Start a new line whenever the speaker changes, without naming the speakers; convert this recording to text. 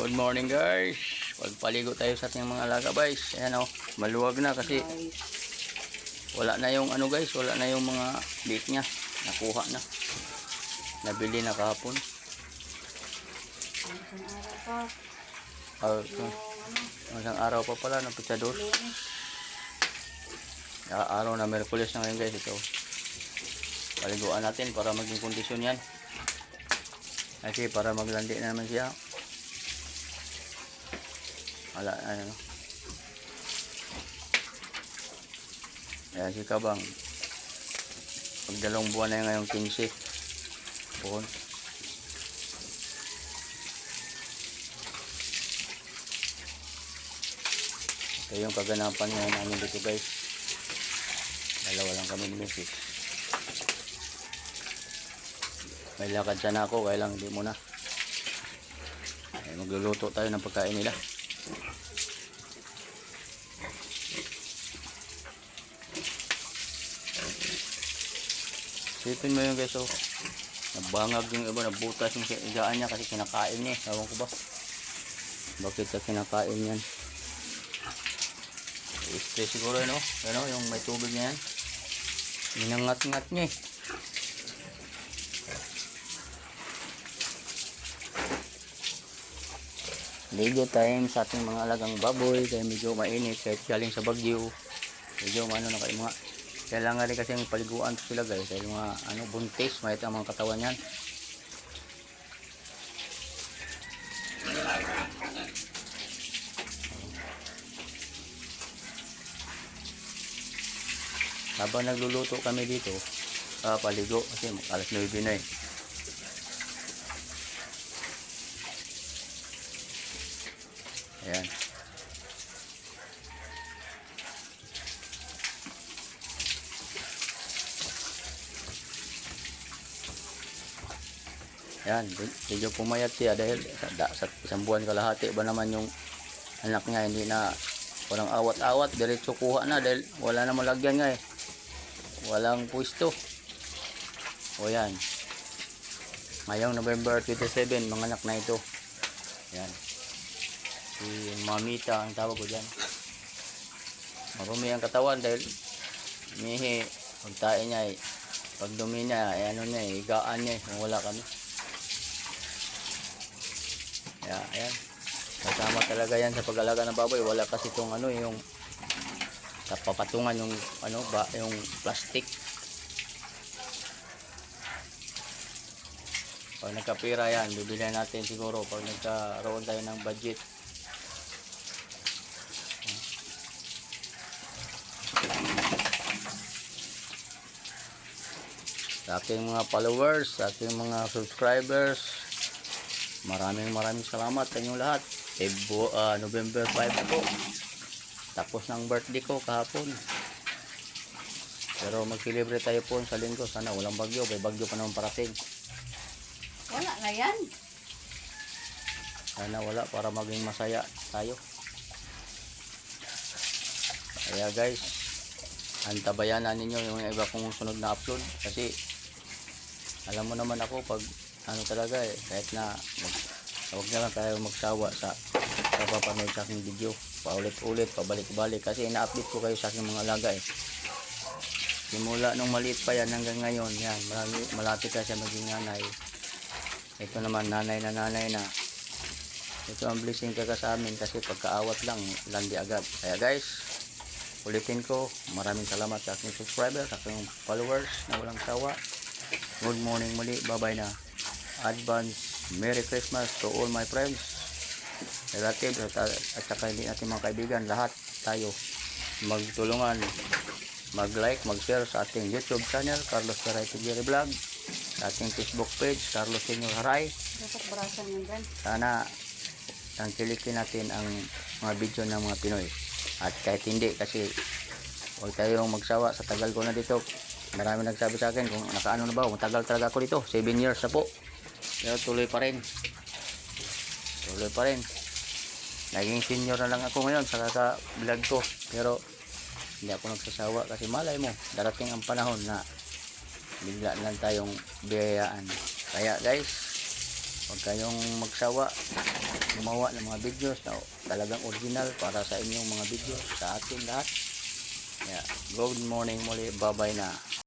Good morning guys. Pagpaligo tayo sa ating mga alaga guys. Ayan o, maluwag na kasi wala na yung ano guys, wala na yung mga bait niya. Nakuha na. Nabili na kahapon. Isang araw pa pala ng pitsados. Araw na Merkulis na ngayon guys ito. Paliguan natin para maging kondisyon yan. Kasi para maglandi na naman siya. Wala, ano. Kaya si Kabang, pag 2 buwan na ngayong 15 pohon. Ito yung kaganapan ngayon namin dito guys. Dalawa lang kami ni Mrs. May lakad sana ako, kaya lang hindi muna. Magluluto tayo ng pagkain nila. Sipin mo yun guys, oh. Nabangag yung iba, nabutas yung higaan niya kasi kinakain niya. Ewan ko ba bakit sa kinakain yan. I-spray siguro yun, oh. Ano, yung may tubig niya yan. Minangat-ngat niya eh. Ligo time sa ating mga alagang baboy kaya medyo mainit kahit galing sa Bagyo. Medyo ano na kayo mga kailangan rin kasi yung paliguan sila guys dahil mga ano, buntis, mayat ang mga katawan yan. Habang nagluluto kami dito, paligo kasi alas 9 na eh. Ayan. Ayan, medyo pumayat siya dahil sa isang buwan kalahati ba naman yung anak niya, hindi na walang awat-awat, diretso kuha na dahil wala na malagyan nga eh. Walang pwesto. O yan. Ngayong November 27, mga anak na ito. Ayan. Si Mamita ang tawag ko dyan. Marumi ang katawan dahil mihi, pagtae niya eh. Pag dumi niya, ano niya eh, higaan niya eh, kung wala kami. Kaya, ayan. Kasama talaga yan sa pag-alaga ng baboy. Wala kasi itong ano, yung sa papatungan yung ano ba, yung plastic. Pag nagkapira yan, bibili natin siguro pag nagkaroon tayo ng budget. Sa aking mga followers, sa aking mga subscribers, maraming salamat sa inyong lahat. November 5 po. Tapos ng birthday ko kahapon. Pero mag-celebrate tayo po sa linggo. Sana walang bagyo. May bagyo pa naman parating.
Wala na yan.
Sana wala para maging masaya tayo. Kaya guys, antabayanan ninyo yung iba kong sunod na upload. Kasi alam mo naman ako pag ano talaga eh, kahit na huwag na lang tayo magsawa sa papanood sa aking video. Paulit-ulit, pabalik-balik kasi ina-update ko kayo sa aking mga alaga eh. Simula nung maliit pa yan hanggang ngayon, yan, malapit na siya maging nanay. Ito naman nanay na. Ito ang blessing ka sa amin kasi pagkaawat lang, landi agad. Kaya guys, ulitin ko, maraming salamat sa aking subscriber, sa aking followers na walang sawa. Good morning muli, bye-bye na. Advance Merry Christmas to all my friends, relatives at saka hindi natin mga kaibigan. Lahat tayo magtulungan, mag-like, mag-share sa ating YouTube channel Carlos Garay Tigiri Vlog, sa ating Facebook page Carlos Senior Haray. Sana tangkilikin natin ang mga video ng mga Pinoy. At kahit hindi, kasi huwag tayong magsawa. Sa tagal ko na dito, marami nagsabi sa akin kung nakaano na ba, matagal talaga ako dito, 7 years na po. Pero tuloy pa rin. Naging senior na lang ako ngayon sa kaka-vlog ko. Pero hindi ako nagsasawa kasi malay mo, darating ang panahon na bigla lang tayong biyayaan. Kaya guys, huwag kayong magsawa, gumawa ng mga videos na talagang original para sa inyong mga videos, sa atin lahat. Yeah, good morning muli, bye bye na.